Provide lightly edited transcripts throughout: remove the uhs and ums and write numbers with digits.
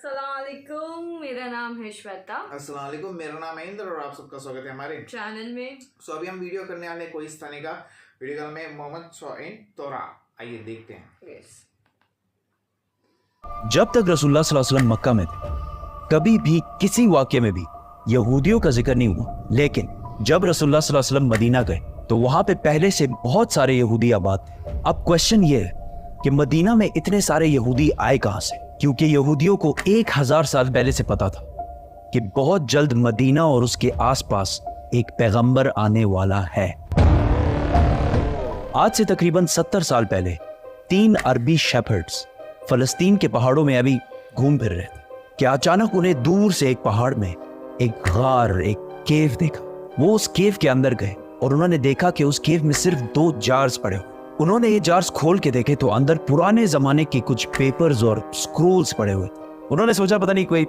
अस्सलाम वालेकुम, मेरा नाम है श्वेता। अस्सलाम वालेकुम, मेरा नाम है इंद्र और आप सबका स्वागत है हमारे चैनल में। अभी हम वीडियो करने वाले कोई इस तरह का वीडियो में मोहम्मद सौइन तोरा। आइए देखते हैं। जब तक रसूलुल्लाह सल्लल्लाहु अलैहि वसल्लम मक्का में थे, कभी भी किसी वाक्य में भी यहूदियों का जिक्र नहीं हुआ। लेकिन जब रसूलुल्लाह सल्लल्लाहु अलैहि वसल्लम मदीना गए तो वहां पे पहले से बहुत सारे यहूदी आबाद थे। अब क्वेश्चन ये है कि मदीना में इतने सारे यहूदी आए कहां से? क्योंकि यहूदियों को 1000 साल पहले से पता था कि बहुत जल्द मदीना और उसके आसपास एक पैगंबर आने वाला है। आज से तकरीबन 70 साल पहले 3 अरबी शेफर्ड्स फलस्तीन के पहाड़ों में अभी घूम फिर रहे थे कि अचानक उन्हें दूर से एक पहाड़ में एक गार, एक केव देखा। वो उस केव के अंदर गए और उन्होंने देखा कि उस केव में सिर्फ 2 जार्स पड़े हुए। उन्होंने ये जार्स खोल के देखे तो अंदर पुराने जमाने के कुछ पेपर्स और स्क्रोल्स पड़े हुए। उन्होंने सोचा पता नहीं कोई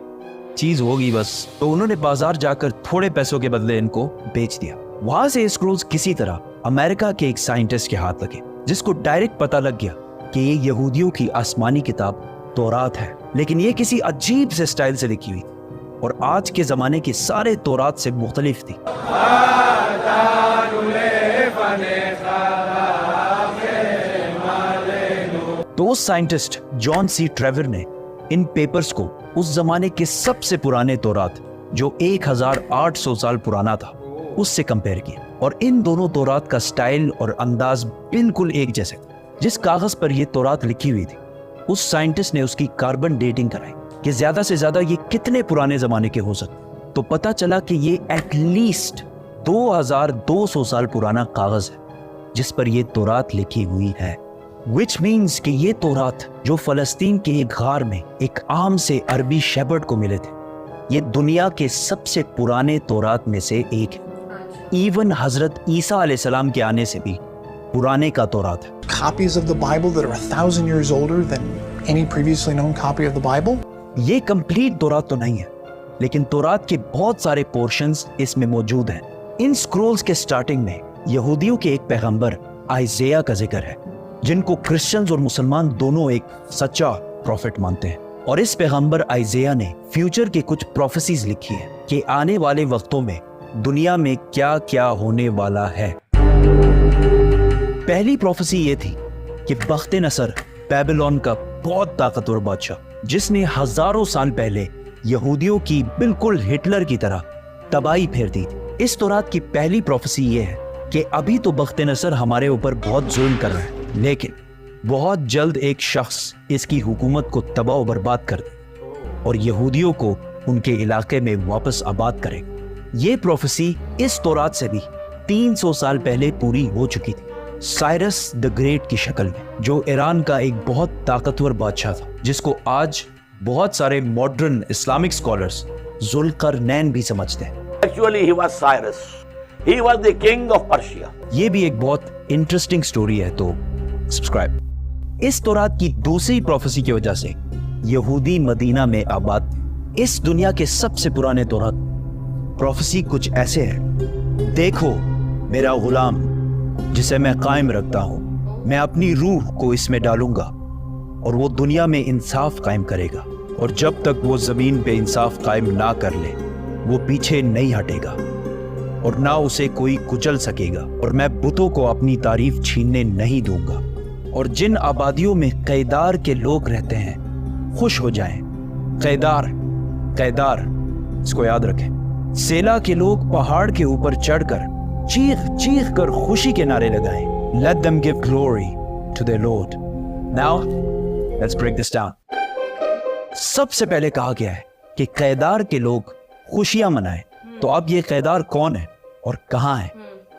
चीज होगी बस, तो उन्होंने बाजार जाकर थोड़े पैसों के बदले इनको बेच दिया। वहां से ये स्क्रोल्स किसी तरह अमेरिका के एक साइंटिस्ट के हाथ लगे, जिसको डायरेक्ट पता लग गया कि ये यहूदियों की आसमानी किताब तौरात है। लेकिन ये किसी अजीब से स्टाइल से लिखी हुई थी और आज के जमाने की सारे तौरात से मुख्तलिफ थी। तो उस साइंटिस्ट जॉन सी ट्रेवर ने इन पेपर्स को उस जमाने के सबसे पुराने तौरात, जो 1800 साल पुराना था, उससे कंपेयर किया और इन दोनों तौरात का स्टाइल और अंदाज बिल्कुल एक जैसे था। जिस कागज पर यह तौरात लिखी हुई थी, उस साइंटिस्ट ने उसकी कार्बन डेटिंग कराई कि ज्यादा से ज्यादा ये कितने पुराने जमाने के हो सकते। तो पता चला कि ये एटलीस्ट 2200 साल पुराना कागज है जिस पर यह तौरात लिखी हुई है। Which means कि ये तौरात जो फलस्तीन के एक गार में एक आम से अरबी शेफर्ड को मिले थे, ये दुनिया के सबसे पुराने तौरात में से एक है। इवन हजरत ईसा अलैहिस्सलाम के आने से भी पुराने का तौरात है। Copies of the Bible that are 1000 years older than any previously known copy of the Bible? ये कंप्लीट तौरात तो नहीं है, लेकिन तौरात के बहुत सारे पोर्शंस इसमें मौजूद हैं। इन स्क्रोल्स के स्टार्टिंग में यहूदियों के एक पैगंबर आइज़ाया का जिक्र है, जिनको क्रिश्चियंस और मुसलमान दोनों एक सच्चा प्रॉफिट मानते हैं। और इस पैगंबर आइज़ाया ने फ्यूचर की कुछ प्रोफेसीज लिखी है कि आने वाले वक्तों में दुनिया में क्या क्या होने वाला है। पहली प्रोफेसी ये थी कि बख्त नसर बेबीलोन का बहुत ताकतवर बादशाह, जिसने हजारों साल पहले यहूदियों की बिल्कुल हिटलर की तरह तबाही फेर दी थी। इस तौरात की पहली प्रोफेसी ये है कि अभी तो बख्त नसर हमारे ऊपर बहुत जुल्म कर रहा है, लेकिन बहुत जल्द एक शख्स इसकी हुकूमत को तबाह बर्बाद कर दे और यहूदियों को उनके इलाके में वापस आबाद करे। ये प्रोफेसी इस तौरात से भी 300 साल पहले पूरी हो चुकी थी, साइरस द ग्रेट की शक्ल में, जो ईरान का एक बहुत ताकतवर बादशाह था, जिसको आज बहुत सारे मॉडर्न इस्लामिक स्कॉलर्स जुल्करनैन भी समझते हैं। Actually, he was Cyrus. He was the king of Persia. ये भी एक बहुत इंटरेस्टिंग स्टोरी है, तो सब्सक्राइब। इस तौरात की दूसरी प्रोफेसी की वजह से यहूदी मदीना में आबाद। इस दुनिया के सबसे पुराने तौरात प्रोफेसी कुछ ऐसे है। देखो मेरा गुलाम जिसे मैं कायम रखता हूं, मैं अपनी रूह को इसमें डालूंगा और वो दुनिया में इंसाफ कायम करेगा, और जब तक वो जमीन पे इंसाफ कायम ना कर ले वो पीछे नहीं हटेगा और ना उसे कोई कुचल सकेगा, और मैं बुतों को अपनी तारीफ छीनने नहीं दूंगा। और जिन आबादियों में कैदार के लोग रहते हैं खुश हो जाएं। कैदार कैदार इसको याद रखें। सेला के लोग पहाड़ के ऊपर चढ़कर चीख चीख कर खुशी के नारे लगाएं। Let them give glory to their Lord. Now let's break this down. सबसे पहले कहा गया है कि कैदार के लोग खुशियां मनाएं। तो अब ये कैदार कौन है और कहां है?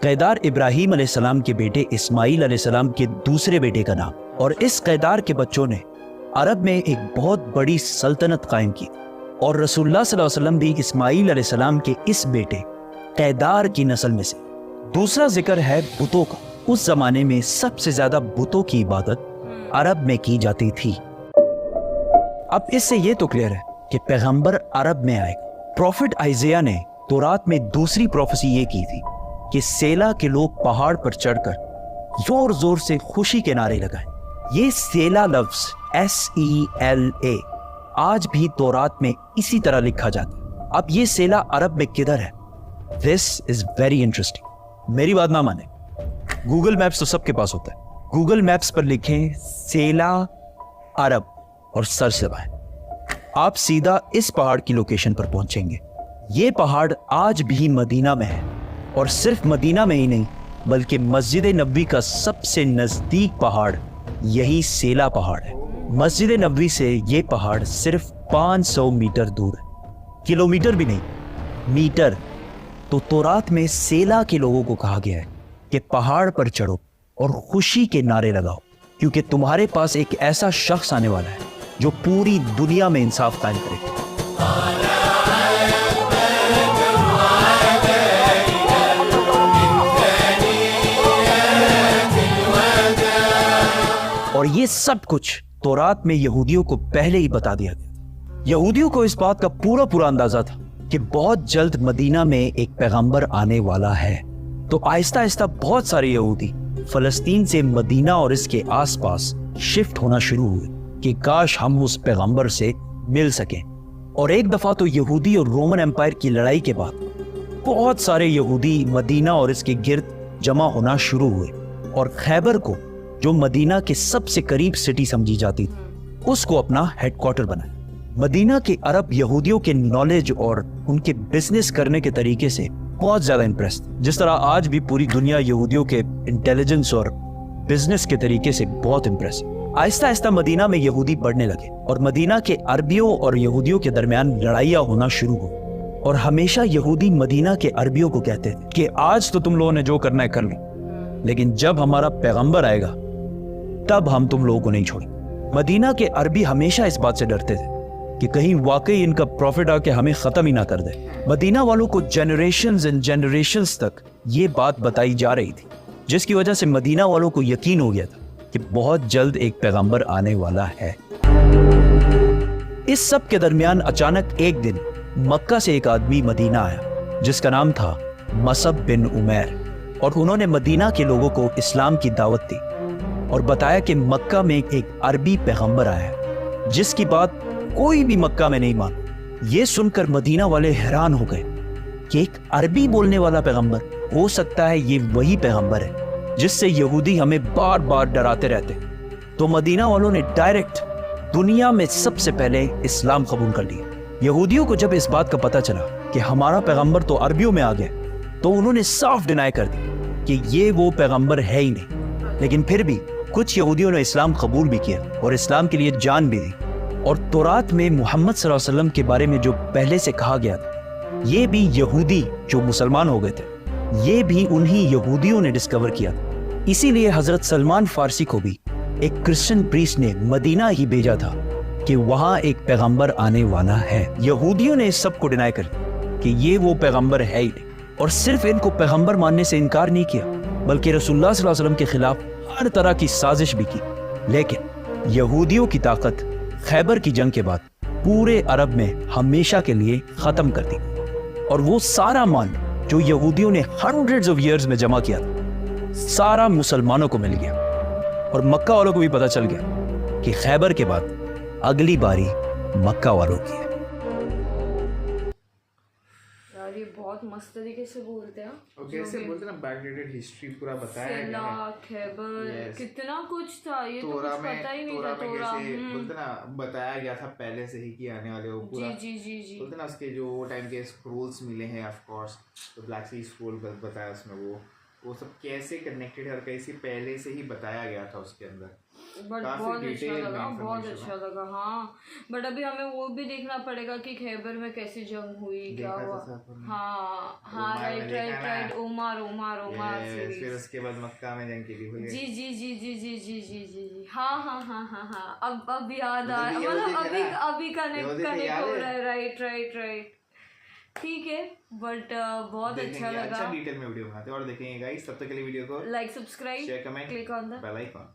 कैदार इब्राहिम अलैहिस्सलाम के बेटे इस्माइल अलैहिस्सलाम के दूसरे बेटे का नाम। और इस कैदार के बच्चों ने अरब में एक बहुत बड़ी सल्तनत कायम की, और रसूलुल्लाह सल्लल्लाहु अलैहि वसल्लम भी इस्माइल अलैहिस्सलाम के इस बेटे कैदार की नस्ल में से। दूसरा जिक्र है बुतों का। उस जमाने में सबसे ज्यादा बुतों की इबादत अरब में की जाती थी। अब इससे ये तो क्लियर है कि पैगंबर अरब में आएगा। प्रॉफिट आइज़ाया ने तौरात में दूसरी प्रोफेसी ये की थी कि सेला के लोग पहाड़ पर चढ़कर जोर जोर से खुशी के नारे लगाएं। ये सेला लफ्ज SELA आज भी तौरात में इसी तरह लिखा जाता है। अब ये सेला अरब में किधर है? This is very interesting. मेरी बात ना माने, गूगल मैप्स तो सबके पास होता है। गूगल मैप्स पर लिखें सेला अरब और सर्च दबाएं, आप सीधा इस पहाड़ की लोकेशन पर पहुंचेंगे। ये पहाड़ आज भी मदीना में है, और सिर्फ मदीना में ही नहीं बल्कि मस्जिद नबवी का सबसे नजदीक पहाड़ यही सेला पहाड़ है। मस्जिद नबवी से ये पहाड़ सिर्फ 500 मीटर दूर है, किलोमीटर भी नहीं, मीटर। तो तौरात में सेला के लोगों को कहा गया है कि पहाड़ पर चढ़ो और खुशी के नारे लगाओ, क्योंकि तुम्हारे पास एक ऐसा शख्स आने वाला है जो पूरी दुनिया में इंसाफ कायम करेगा। और ये सब कुछ तौरात में यहूदियों को पहले ही बता दिया गया। यहूदियों को इस बात का पूरा अंदाजा था कि बहुत जल्द मदीना में एक पैगंबर आने वाला है। तो आहिस्ता आहिस्ता बहुत सारे यहूदी फलस्तीन से मदीना और इसके आसपास शिफ्ट होना शुरू हुए कि काश हम उस पैगंबर से मिल सकें। और एक दफा तो यहूदी और रोमन एम्पायर की लड़ाई के बाद बहुत सारे यहूदी मदीना और इसके गिर्द जमा होना शुरू हुए, और खैबर को, जो मदीना के सबसे करीब सिटी समझी जाती थी, उसको अपना हेडक्वार्टर बनाया। मदीना के अरब यहूदियों के नॉलेज और उनके बिजनेस करने के तरीके से बहुत ज्यादा इम्प्रेस थे, जिस तरह आज भी पूरी दुनिया यहूदियों के इंटेलिजेंस और बिजनेस के तरीके से बहुत इम्प्रेस है। आहिस्ता आहिस्ता मदीना में यहूदी बढ़ने लगे, और मदीना के अरबियों और यहूदियों के दरमियान लड़ाइयाँ होना शुरू हुई। और हमेशा यहूदी मदीना के अरबियों को कहते थे कि आज तो तुम लोगों ने जो करना है कर लो, लेकिन जब हमारा पैगंबर आएगा तब हम तुम लोगों को नहीं छोड़ेंगे। मदीना के अरबी हमेशा इस बात से डरते थे कि कहीं वाकई इनका प्रॉफिट आके हमें खत्म ही ना कर दे। मदीना वालों को जनरेशंस एंड जनरेशंस तक ये बात बताई जा रही थी, जिसकी वजह से मदीना वालों को यकीन हो गया था कि बहुत जल्द एक पैगंबर आने वाला है। इस सब के दरमियान अचानक एक दिन मक्का से एक आदमी मदीना आया जिसका नाम था मसअब बिन उमैर, और उन्होंने मदीना के लोगों को इस्लाम की दावत दी और बताया कि मक्का में एक अरबी पैगंबर आया है जिसकी बात कोई भी मक्का में नहीं माना। ये सुनकर मदीना वाले हैरान हो गए कि एक अरबी बोलने वाला पैगंबर, हो सकता है ये वही पैगंबर है जिससे यहूदी हमें बार बार डराते रहते। तो मदीना वालों ने डायरेक्ट दुनिया में सबसे पहले इस्लाम कबूल कर लिया। यहूदियों को जब इस बात का पता चला कि हमारा पैगंबर तो अरबियों में आ गया, तो उन्होंने साफ डिनाई कर दी कि ये वो पैगंबर है ही नहीं। लेकिन फिर भी कुछ यहूदियों ने इस्लाम कबूल भी किया और इस्लाम के लिए जान भी दी। और तौरात में मोहम्मद सल्लल्लाहु अलैहि वसल्लम के बारे में जो पहले से कहा गया था, ये भी यहूदी जो मुसलमान हो गए थे, ये भी उन्हीं यहूदियों ने डिस्कवर किया था। इसीलिए हजरत सलमान फारसी को भी एक क्रिश्चियन प्रीस्ट ने मदीना ही भेजा था कि वहां एक पैगंबर आने वाला है। यहूदियों ने इस सब को डिनाई कर दिया कि ये वो पैगंबर है ही नहीं, और सिर्फ इनको पैगंबर मानने से इनकार नहीं किया, बल्कि रसूलुल्लाह सल्लल्लाहु अलैहि वसल्लम के खिलाफ हर तरह की साजिश भी की। लेकिन यहूदियों की ताकत खैबर की जंग के बाद पूरे अरब में हमेशा के लिए खत्म कर दी, और वो सारा माल जो यहूदियों ने हंड्रेड्स ऑफ ईयर्स में जमा किया था, सारा मुसलमानों को मिल गया। और मक्का वालों को भी पता चल गया कि खैबर के बाद अगली बारी मक्का वालों की है। यार ये बहुत मस्त तरीके से बोलते हैं। और कैसे बोलते हैं ना, बैकडेटेड हिस्ट्री पूरा बताया गया सेला, है। खैबर, Yes. कितना कुछ था, ये तो तोरा कुछ में पता ही नहीं तोरा था। में तोरा कैसे बोलते ना, बताया गया था पहले से ही कि आने वाले वो पूरा जी जी जी जी बोलते ना, उसके जो वो टाइम के स्क्रोल्स मिले हैं ऑफ कोर्स, तो ब्लैक सी स्क्रोल बताया उसमें वो सब कैसे कनेक्टेड है और कैसे पहले से ही बताया गया था उसके अंदर। बट काफी बहुत अच्छा डिटेल में लगा, बहुत information अच्छा लगा। हाँ, बट अभी हमें वो भी देखना पड़ेगा कि खैबर में कैसी जंग हुई, क्या देखा था हुआ। सब हमने। हाँ हाँ, उमर में राइट देखा राइट ना। Right, Umar Umar Umar Yes, series. फिर उसके बाद मक्का में जंग की थी हुई है। जी जी जी जी जी जी जी जी जी, हाँ हाँ हाँ हाँ हाँ, अब याद आ, मतलब ये मतलब होती अभी है ना, अभी ये होती कनेक्ट है, याद हो है? रहा है। राइट राइट राइट, ठीक है। बट बहुत अच्छा देखेंगे, लगा। अच्छा डिटेल में वीडियो बनाते हैं और देखेंगे गाइस। तब तक के लिए वीडियो को like, subscribe, share, comment, click on the bell icon.